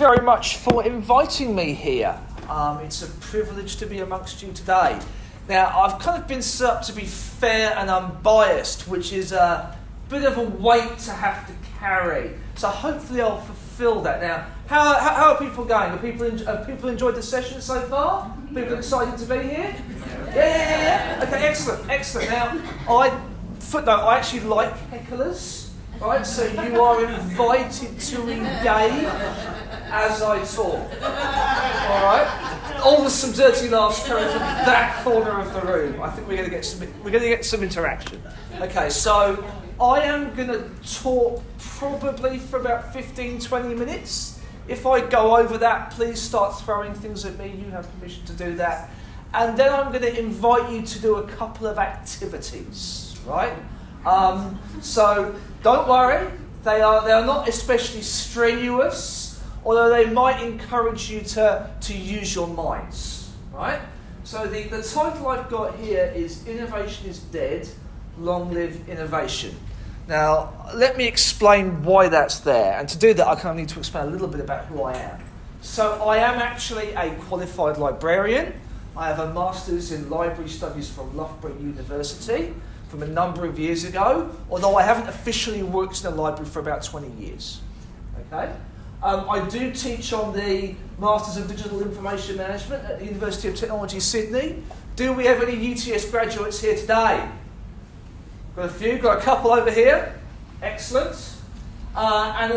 very much for inviting me here. It's a privilege to be amongst you today. Now, I've kind of been set up to be fair and unbiased, which is a bit of a weight to have to carry. So hopefully I'll fulfil that. Now, how are people going? Have people enjoyed the session so far? People excited to be here? Yeah. Okay, excellent. Now, I actually like hecklers. Right, so you are invited to engage as I talk. All right, there's some dirty laughs coming from that corner of the room. I think we're going to get some interaction. Okay, so I am going to talk probably for about 15-20 minutes. If I go over that, please start throwing things at me. You have permission to do that, and then I'm going to invite you to do a couple of activities. Right. So don't worry, they are not especially strenuous, although they might encourage you to use your minds, right? So the title I've got here is Innovation is Dead, Long Live Innovation. Now, let me explain why that's there, and to do that I kind of need to explain a little bit about who I am. So I am actually a qualified librarian. I have a Master's in Library Studies from Loughborough University from a number of years ago, although I haven't officially worked in a library for about 20 years. Okay? I do teach on the Masters of Digital Information Management at the University of Technology, Sydney. Do we have any UTS graduates here today? Got a few, got a couple over here. Excellent. And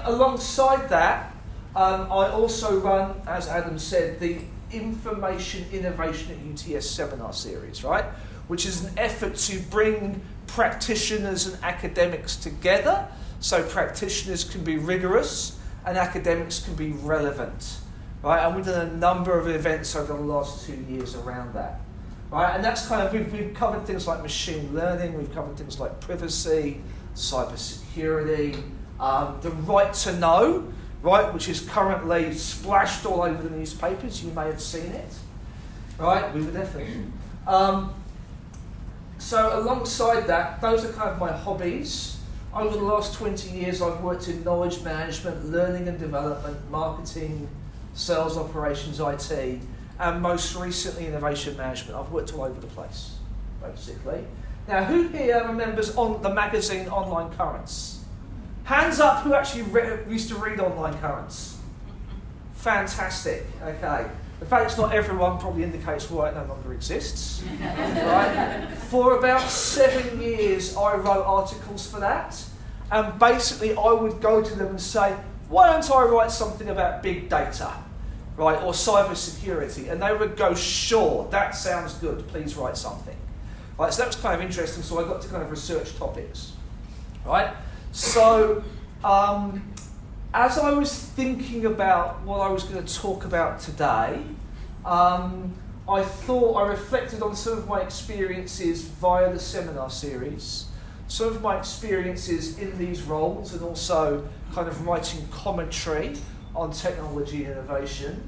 alongside that, I also run, as Adam said, the Information Innovation at UTS seminar series, right? Which is an effort to bring practitioners and academics together so practitioners can be rigorous and academics can be relevant, right? And we've done a number of events over the last 2 years around that, right? And that's kind of, we've covered things like machine learning, we've covered things like privacy, cybersecurity, the right to know, right, which is currently splashed all over the newspapers. You may have seen it, right? We were definitely. So alongside that, those are kind of my hobbies. Over the last 20 years, I've worked in knowledge management, learning and development, marketing, sales operations, IT, and most recently innovation management. I've worked all over the place, basically. Now, who here remembers on the magazine Online Currents? Hands up who actually used to read Online Currents. Fantastic, okay. The fact it's not everyone probably indicates why it no longer exists. Right? For about 7 years, I wrote articles for that, and basically I would go to them and say, why don't I write something about big data, right, or cybersecurity? And they would go, sure, that sounds good, please write something. Right, so that was kind of interesting, so I got to kind of research topics. Right? So, as I was thinking about what I was going to talk about today, I reflected on some of my experiences via the seminar series, some of my experiences in these roles, and also kind of writing commentary on technology and innovation.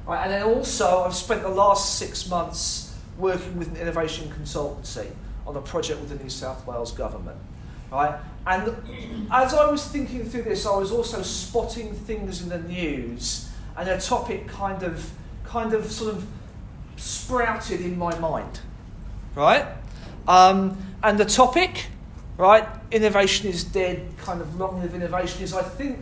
Right? And then also, I've spent the last 6 months working with an innovation consultancy on a project with the New South Wales government. Right? And as I was thinking through this, I was also spotting things in the news, and a topic kind of sort of sprouted in my mind, right? And the topic, right, innovation is dead, kind of long live innovation, is I think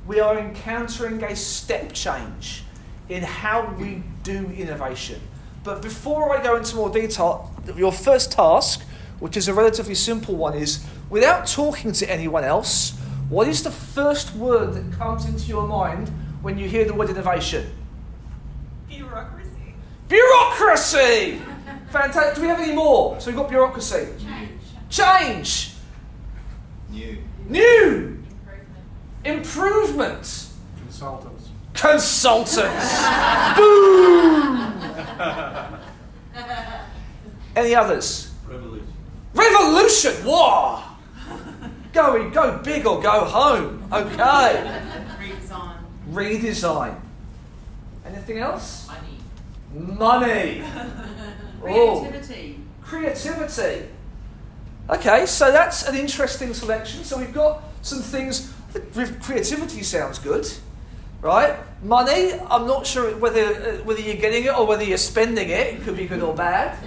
we are encountering a step change in how we do innovation. But before I go into more detail, your first task, which is a relatively simple one, is without talking to anyone else, what is the first word that comes into your mind when you hear the word innovation? Bureaucracy. Bureaucracy! Fantastic. Do we have any more? So we've got bureaucracy. Change. New. Improvement. Consultants. Boom! Any others? Revolution! Whoa! Go big or go home. Okay. Redesign. Anything else? Money. Creativity. Okay, so that's an interesting selection. So we've got some things. Creativity sounds good. right? Money, I'm not sure whether you're getting it or whether you're spending it. It could be good or bad,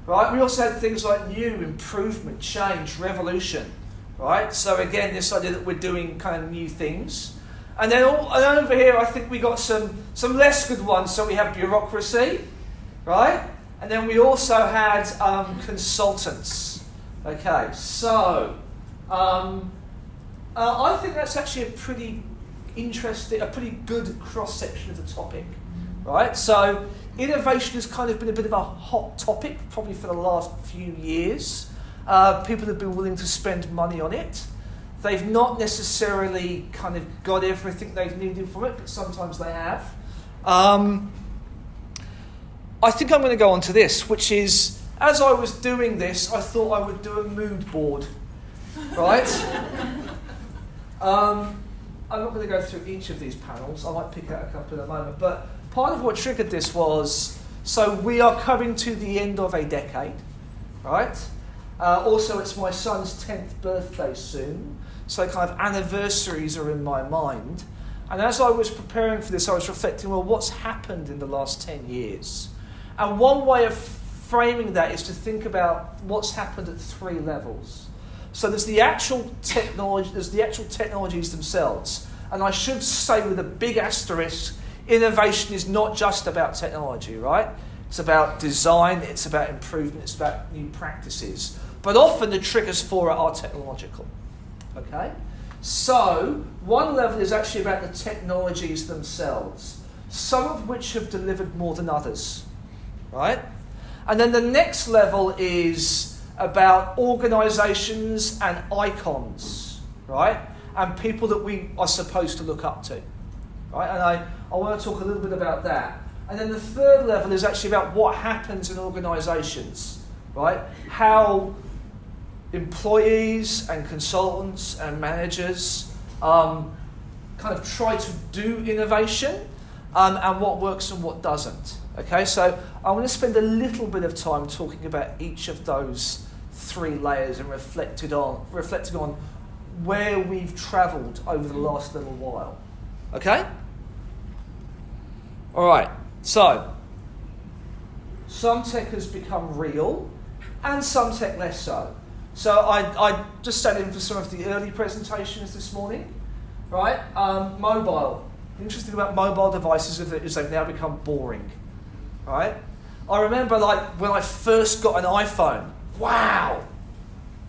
right? We also had things like new, improvement, change, revolution, right? So again, this idea that we're doing kind of new things. And then and over here, I think we got some less good ones. So we have bureaucracy, right? And then we also had consultants. Okay, so I think that's actually a pretty interesting, a pretty good cross-section of the topic, right? So innovation has kind of been a bit of a hot topic, probably for the last few years. People have been willing to spend money on it. They've not necessarily kind of got everything they've needed from it, but sometimes they have. I think I'm going to go on to this, which is, as I was doing this, I thought I would do a mood board, right? I'm not going to go through each of these panels. I might pick out a couple in a moment. But part of what triggered this was, so we are coming to the end of a decade, right? Also, it's my son's 10th birthday soon. So kind of anniversaries are in my mind. And as I was preparing for this, I was reflecting, well, what's happened in the last 10 years? And one way of framing that is to think about what's happened at 3 levels. So there's the actual technology, there's the actual technologies themselves. And I should say with a big asterisk, innovation is not just about technology, right? It's about design, it's about improvement, it's about new practices. But often the triggers for it are technological. Okay? So one level is actually about the technologies themselves, some of which have delivered more than others. Right? And then the next level is about organisations and icons, right? And people that we are supposed to look up to, right? And I want to talk a little bit about that. And then the third level is actually about what happens in organisations, right? How employees and consultants and managers kind of try to do innovation and what works and what doesn't. Okay, so I want to spend a little bit of time talking about each of those 3 layers and reflecting on where we've travelled over the last little while. Okay? All right, so some tech has become real and some tech less so. So I just sat in for some of the early presentations this morning, right? Mobile. The interesting thing about mobile devices is they've now become boring. Right? I remember like when I first got an iPhone, wow,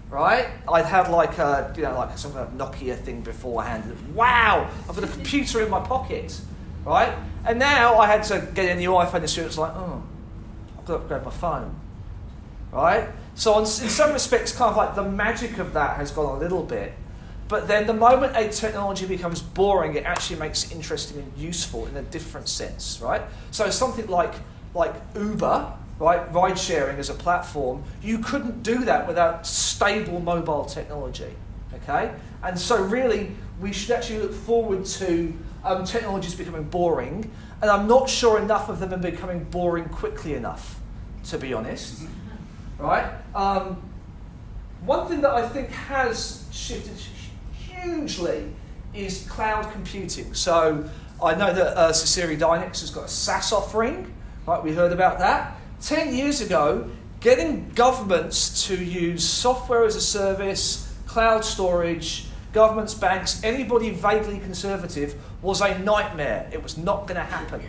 right? I'd had like some kind of Nokia thing beforehand. Wow, I've got a computer in my pocket, right? And now I had to get a new iPhone this year. It's like, oh, I've got to upgrade my phone, right? So in some respects, kind of like the magic of that has gone a little bit. But then the moment a technology becomes boring, it actually makes it interesting and useful in a different sense, right? So something like Uber, right, ride sharing as a platform, you couldn't do that without stable mobile technology, okay? And so really, we should actually look forward to technologies becoming boring, and I'm not sure enough of them are becoming boring quickly enough, to be honest, right? One thing that I think has shifted hugely is cloud computing. So I know that Ciceri Dynix has got a SaaS offering. Right, we heard about that. 10 years ago, getting governments to use software as a service, cloud storage, governments, banks, anybody vaguely conservative was a nightmare. It was not going to happen,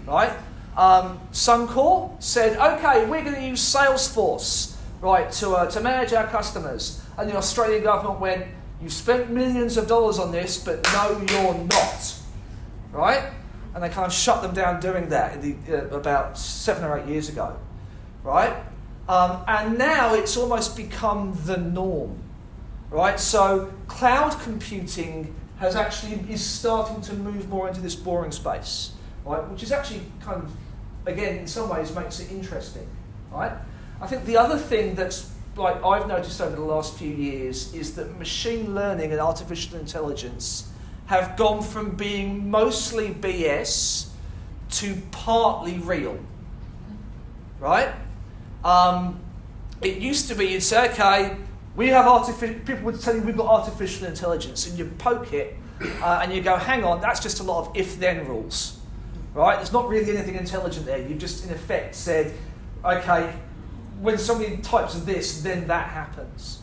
right? Suncor said, okay, we're going to use Salesforce, right, to manage our customers. And the Australian government went, you've spent millions of dollars on this, but no, you're not, right? And they kind of shut them down doing that about 7 or 8 years ago, right? And now it's almost become the norm, right? So cloud computing is starting to move more into this boring space, right? Which is actually kind of, again, in some ways makes it interesting, right? I think the other thing that's like I've noticed over the last few years is that machine learning and artificial intelligence have gone from being mostly BS to partly real, right? It used to be you'd say, okay, people would tell you we've got artificial intelligence, and you poke it, and you go, hang on, that's just a lot of if-then rules, right? There's not really anything intelligent there. You've just, in effect, said, okay, when somebody types this, then that happens.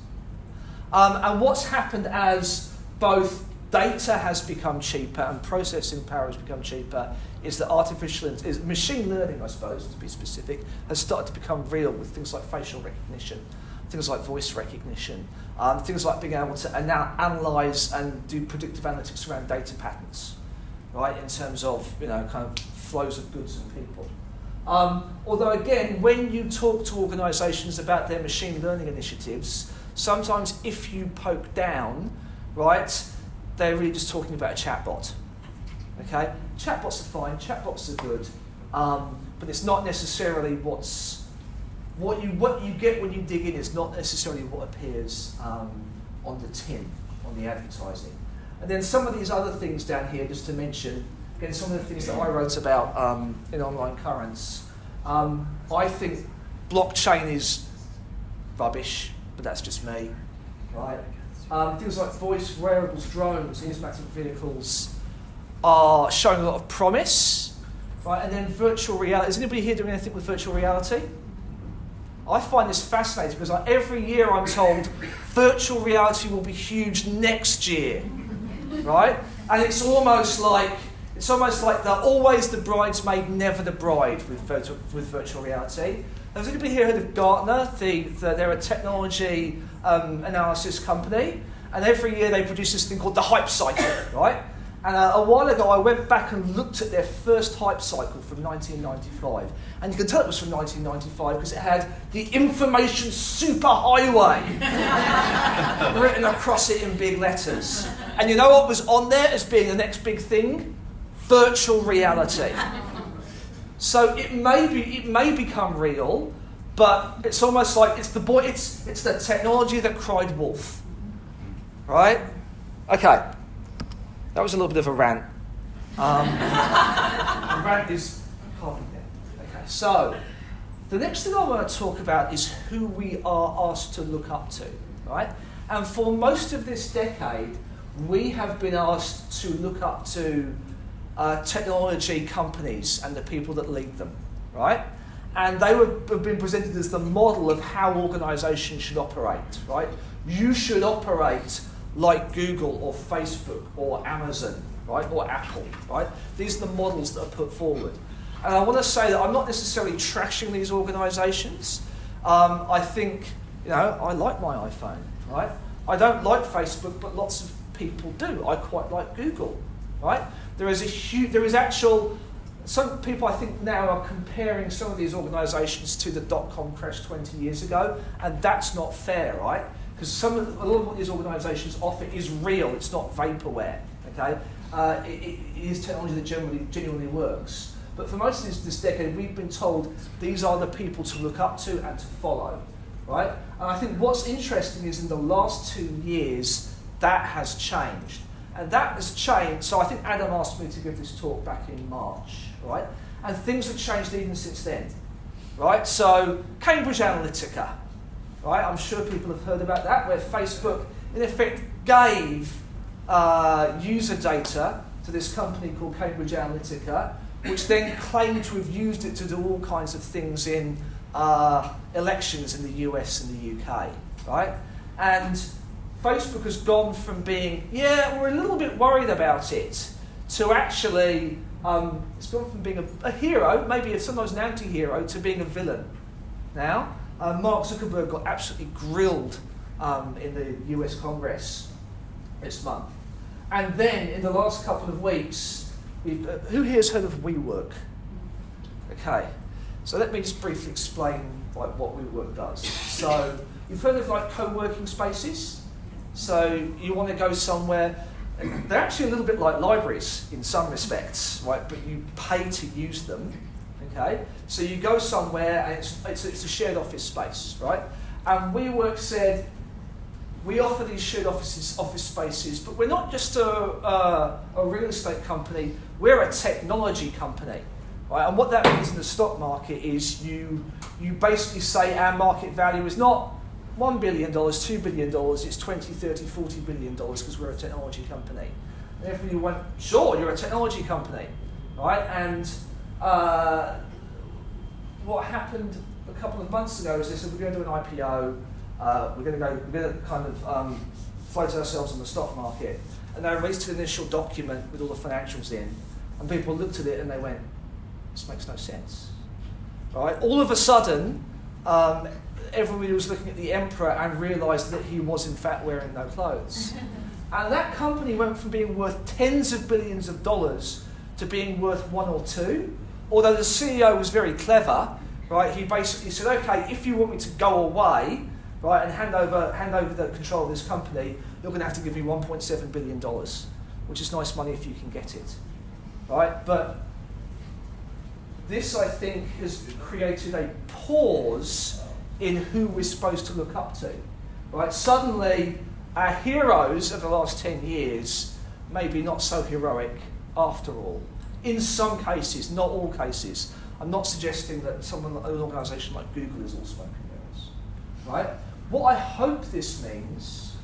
And what's happened as both data has become cheaper and processing power has become cheaper is that machine learning, I suppose, to be specific, has started to become real with things like facial recognition, things like voice recognition, things like being able to now analyse and do predictive analytics around data patterns, right, in terms of kind of flows of goods and people. Although again, when you talk to organisations about their machine learning initiatives, sometimes if you poke down, right, they're really just talking about a chatbot. Okay, chatbots are fine, chatbots are good, but it's not necessarily what you get when you dig in is not necessarily what appears on the tin, on the advertising. And then some of these other things down here, just to mention, again, some of the things that I wrote about in Online Currents. I think blockchain is rubbish, but that's just me, right? Things like voice, wearables, drones, automatic vehicles are showing a lot of promise, right? And then virtual reality. Is anybody here doing anything with virtual reality? I find this fascinating because every year I'm told virtual reality will be huge next year, right? And it's almost like they're always the bridesmaid, never the bride with virtual reality. Has anybody here heard of Gartner? They're a technology analysis company, and every year they produce this thing called the hype cycle, right? And a while ago I went back and looked at their first hype cycle from 1995, and you can tell it was from 1995 because it had the information superhighway written across it in big letters. And you know what was on there as being the next big thing? Virtual reality. So it may become real, but it's almost like it's the technology that cried wolf, right? Okay, that was a little bit of a rant. The rant is calming down. Okay, so the next thing I want to talk about is who we are asked to look up to, right? And for most of this decade, we have been asked to look up to technology companies and the people that lead them, right? And they have been presented as the model of how organisations should operate, right? You should operate like Google or Facebook or Amazon, right? Or Apple, right? These are the models that are put forward. And I want to say that I'm not necessarily trashing these organisations. I think, I like my iPhone, right? I don't like Facebook, but lots of people do. I quite like Google, right? Some people I think now are comparing some of these organisations to the dot-com crash 20 years ago, and that's not fair, right? Because a lot of what these organisations offer is real, it's not vaporware, okay? It is technology that genuinely works. But for most of this decade, we've been told these are the people to look up to and to follow, right? And I think what's interesting is in the last 2 years, that has changed. And that has changed, so I think Adam asked me to give this talk back in March, right? And things have changed even since then, right? So Cambridge Analytica, right? I'm sure people have heard about that, where Facebook, in effect, gave user data to this company called Cambridge Analytica, which then claimed to have used it to do all kinds of things in elections in the US and the UK, right? And Facebook has gone from being, we're a little bit worried about it, to actually, it's gone from being a hero, maybe sometimes an anti-hero, to being a villain. Now, Mark Zuckerberg got absolutely grilled in the US Congress this month. And then, in the last couple of weeks, who here has heard of WeWork? Okay, so let me just briefly explain what WeWork does. So, you've heard of co-working spaces? So you want to go somewhere, they're actually a little bit like libraries in some respects, right? But you pay to use them, okay? So you go somewhere and it's a shared office space, right? And WeWork said, we offer these shared office spaces, but we're not just a real estate company, we're a technology company, right? And what that means in the stock market is you basically say our market value is not $1 billion, $2 billion, it's $20, $30, $40 billion because we're a technology company. And everybody went, sure, you're a technology company, right? And what happened a couple of months ago is they said, we're going to do an IPO, we're going to kind of float ourselves on the stock market. And they released an initial document with all the financials in, and people looked at it and they went, this makes no sense, right? All of a sudden, everybody was looking at the emperor and realised that he was in fact wearing no clothes. And that company went from being worth tens of billions of dollars to being worth 1 or 2. Although the CEO was very clever, right? He basically said, okay, if you want me to go away, right, and hand over the control of this company, you're going to have to give me $1.7 billion, which is nice money if you can get it, right? But this, I think, has created a pause in who we're supposed to look up to, right? Suddenly, our heroes of the last 10 years may be not so heroic after all. In some cases, not all cases. I'm not suggesting that an organisation like Google is all smoke and mirrors, right? What I hope this means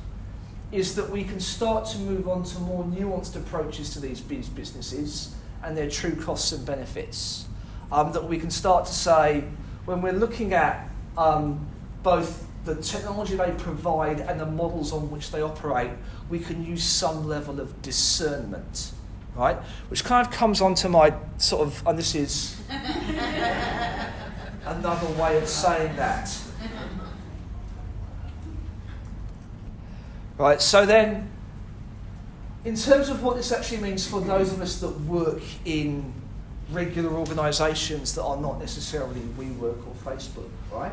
is that we can start to move on to more nuanced approaches to these businesses and their true costs and benefits. That we can start to say, when we're looking at both the technology they provide and the models on which they operate, we can use some level of discernment, right? Which kind of comes onto my sort of, and this is another way of saying that. Right, so then, in terms of what this actually means for those of us that work in regular organisations that are not necessarily WeWork or Facebook, right?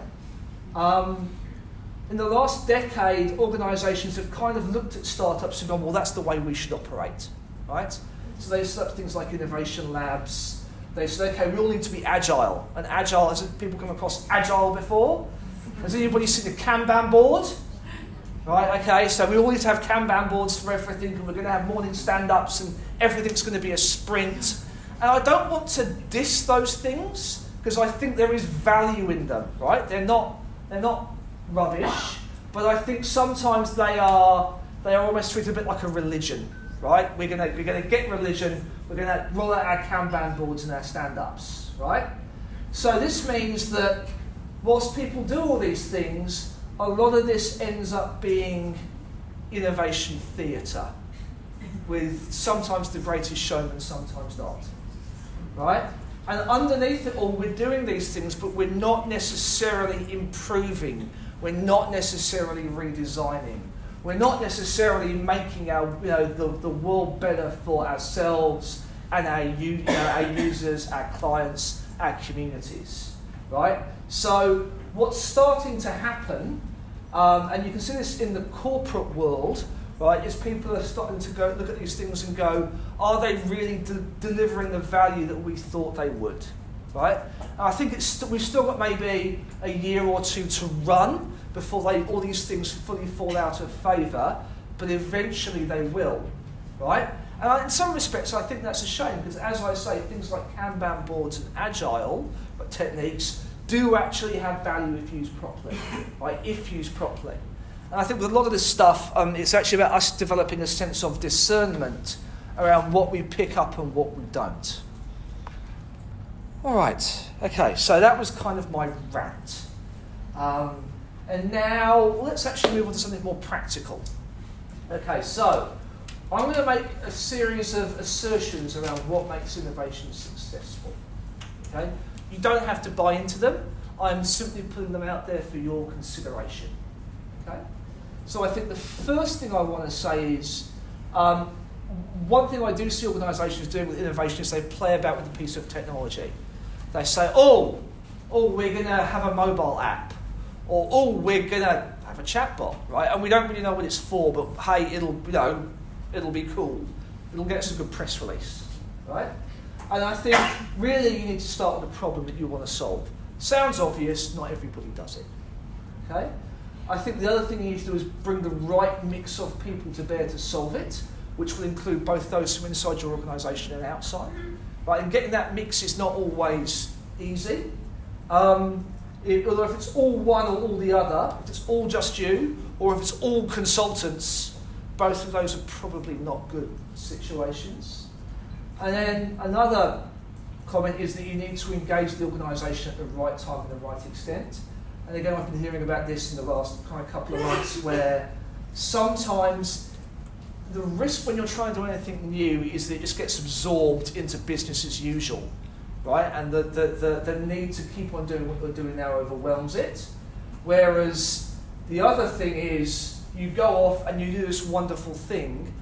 In the last decade, organisations have kind of looked at startups and gone, well, that's the way we should operate, right? So they set up things like innovation labs. They said, okay, we all need to be agile. And agile, has people come across agile before? Has anybody seen a Kanban board? Right, okay, so we all need to have Kanban boards for everything, and we're going to have morning stand-ups, and everything's going to be a sprint. And I don't want to diss those things, because I think there is value in them, right? They're not rubbish, but I think sometimes they are almost treated a bit like a religion, right? We're going to get religion, we're going to roll out our Kanban boards and our stand-ups, right? So this means that whilst people do all these things, a lot of this ends up being innovation theatre, with sometimes the greatest showman, sometimes not, right? And underneath it all, we're doing these things, but we're not necessarily improving. We're not necessarily redesigning. We're not necessarily making the world better for ourselves and our users, our clients, our communities, right? So what's starting to happen, and you can see this in the corporate world, right, is people are starting to go look at these things and go, are they really delivering the value that we thought they would, right? And I think we've still got maybe a year or two to run before all these things fully fall out of favour, but eventually they will, right? And in some respects, I think that's a shame, because as I say, things like Kanban boards and agile techniques do actually have value if used properly, right? If used properly. And I think with a lot of this stuff, it's actually about us developing a sense of discernment around what we pick up and what we don't. All right, okay, so that was kind of my rant. And now let's actually move on to something more practical. Okay, so I'm going to make a series of assertions around what makes innovation successful. Okay? You don't have to buy into them. I'm simply putting them out there for your consideration. Okay? So I think the first thing I want to say is, one thing I do see organisations doing with innovation is they play about with a piece of technology. They say, oh, we're going to have a mobile app, or we're going to have a chatbot, right? And we don't really know what it's for, but hey, it'll be cool. It'll get us a good press release, right? And I think really you need to start with the problem that you want to solve. Sounds obvious, not everybody does it. Okay? I think the other thing you need to do is bring the right mix of people to bear to solve it, which will include both those from inside your organisation and outside. Right? And getting that mix is not always easy. Although if it's all one or all the other, if it's all just you, or if it's all consultants, both of those are probably not good situations. And then another comment is that you need to engage the organisation at the right time and the right extent. And again, I've been hearing about this in the last kind of couple of months, where sometimes the risk when you're trying to do anything new is that it just gets absorbed into business as usual, right? And the need to keep on doing what we're doing now overwhelms it. Whereas the other thing is you go off and you do this wonderful thing,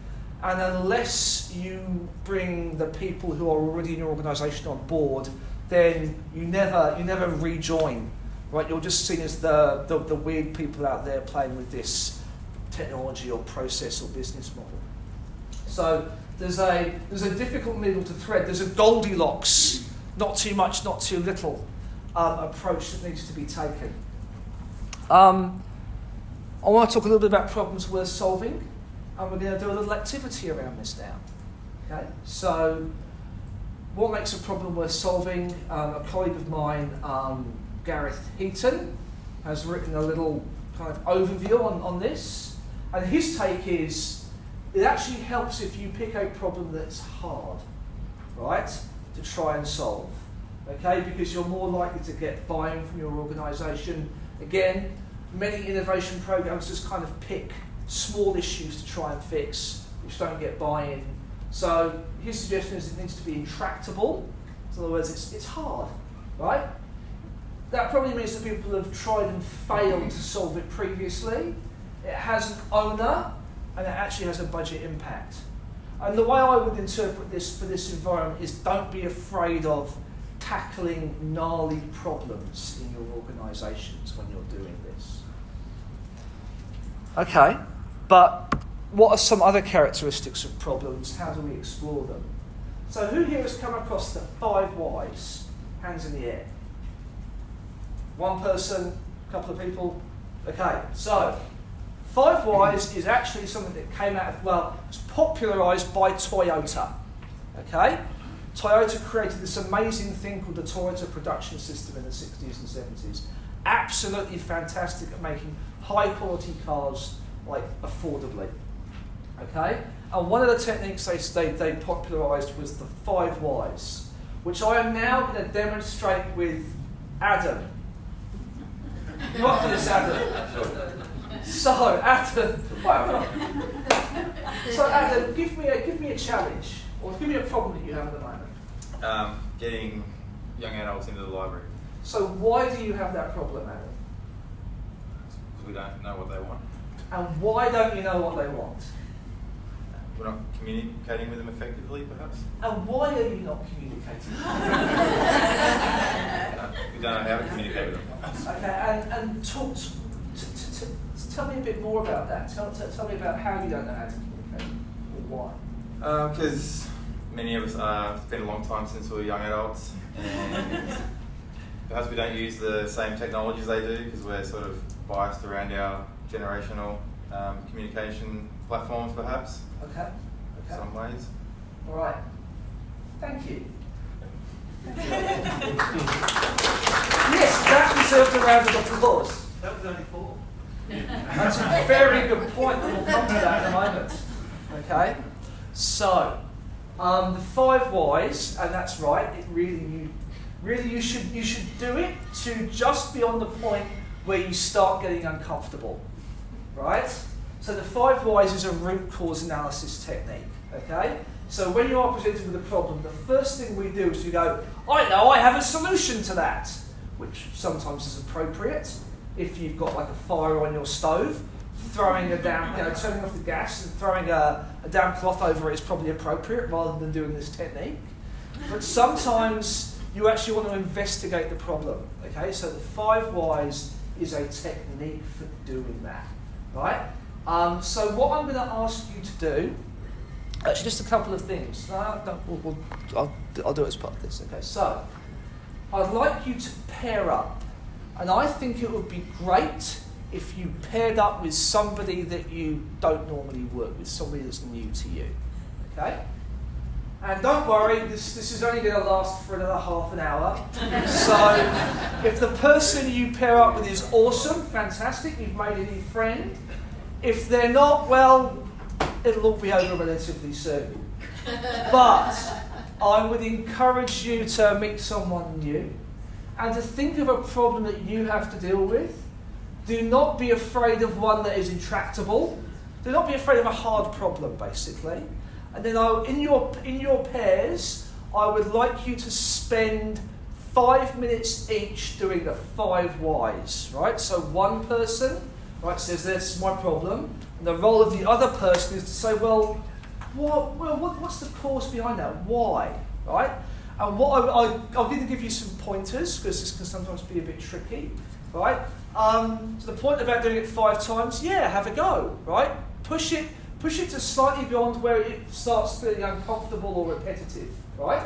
and unless you bring the people who are already in your organisation on board, then you never rejoin, right? You're just seen as the weird people out there playing with this technology or process or business model. So there's a difficult middle to thread. There's a Goldilocks, not too much, not too little approach that needs to be taken. I want to talk a little bit about problems worth solving, and we're going to do a little activity around this now. Okay, so what makes a problem worth solving? A colleague of mine, Gareth Heaton, has written a little kind of overview on this, and his take is it actually helps if you pick a problem that's hard, right, to try and solve, okay, because you're more likely to get buy-in from your organisation. Again, many innovation programs just kind of pick small issues to try and fix, which don't get buy-in. So his suggestion is it needs to be intractable. In other words, it's hard, right? That probably means that people have tried and failed to solve it previously. It has an owner, and it actually has a budget impact. And the way I would interpret this for this environment is don't be afraid of tackling gnarly problems in your organisations when you're doing this. Okay, but what are some other characteristics of problems? How do we explore them? So who here has come across the 5 whys? Hands in the air. One person, a couple of people. Okay, so 5 whys is actually something that came out of, well, it's popularised by Toyota. Okay? Toyota created this amazing thing called the Toyota production system in the 60s and 70s. Absolutely fantastic at making high quality cars, like, affordably. Okay? And one of the techniques they popularised was the 5 whys, which I am now going to demonstrate with Adam. You up for this, Adam? So, Adam, give me a challenge, or give me a problem that you have at the moment. Getting young adults into the library. So why do you have that problem, Adam? Because we don't know what they want. And why don't you know what they want? We're not communicating with them effectively, perhaps. And why are you not communicating? We don't know how to communicate with them. Okay, and talk. Tell me a bit more about that. Tell me about how you don't know how to communicate, or why. Because many of us, it's been a long time since we were young adults, and perhaps we don't use the same technologies they do because we're sort of biased around our generational communication platforms, perhaps. Okay. In some ways. All right. Thank you. Yes, that deserves a round of applause. That was only 4. That's a very good point, and we'll come to that in a moment. Okay, so the 5 whys, and that's right. It you should do it to just be on the point where you start getting uncomfortable, right? So the 5 whys is a root cause analysis technique. Okay, so when you are presented with a problem, the first thing we do is we go, I know, I have a solution to that, which sometimes is appropriate. If you've got like a fire on your stove, throwing a damp, turning off the gas and throwing a damp cloth over it is probably appropriate rather than doing this technique. But sometimes you actually want to investigate the problem. Okay, so the 5 whys is a technique for doing that, right? So what I'm going to ask you to do, actually just a couple of things. I'll do it as part of this. Okay, so I'd like you to pair up. And I think it would be great if you paired up with somebody that you don't normally work with, somebody that's new to you, okay? And don't worry, this is only going to last for another half an hour. So if the person you pair up with is awesome, fantastic, you've made a new friend. If they're not, well, it'll all be over relatively soon. But I would encourage you to meet someone new and to think of a problem that you have to deal with. Do not be afraid of one that is intractable. Do not be afraid of a hard problem, basically. And then in your pairs, I would like you to spend 5 minutes each doing the 5 whys, right? So one person, right, says, this is my problem. And the role of the other person is to say, well, what's the cause behind that? Why, right? And I'm going to give you some pointers, because this can sometimes be a bit tricky, right? So the point about doing it 5 times, yeah, have a go, right? Push it to slightly beyond where it starts feeling uncomfortable or repetitive, right?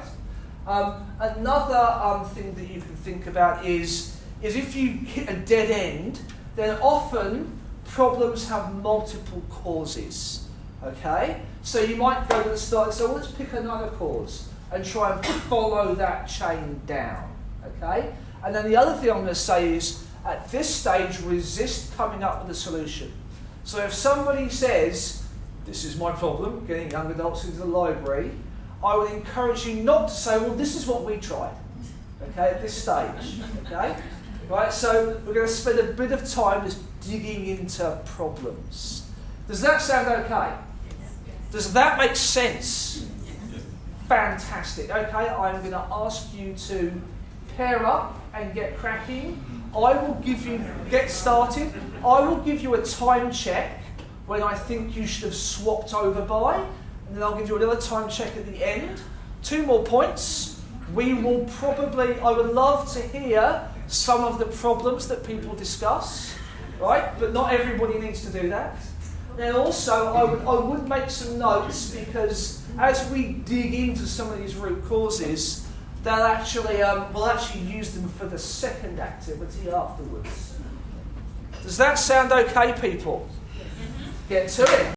Another thing that you can think about is if you hit a dead end, then often problems have multiple causes, okay? So you might go to the start and say, well, let's pick another cause and try and follow that chain down, okay? And then the other thing I'm going to say is, at this stage, resist coming up with a solution. So if somebody says, this is my problem, getting young adults into the library, I would encourage you not to say, well, this is what we tried, okay, at this stage, okay? Right, so we're going to spend a bit of time just digging into problems. Does that sound okay? Does that make sense? Fantastic. Okay, I'm going to ask you to pair up and get cracking. I will give you, get started. I will give you a time check when I think you should have swapped over by, and then I'll give you another time check at the end. 2 more points. We will probably, I would love to hear some of the problems that people discuss, right? But not everybody needs to do that. Then also, I would make some notes, because as we dig into some of these root causes, we'll actually use them for the second activity afterwards. Does that sound okay, people? Get to it.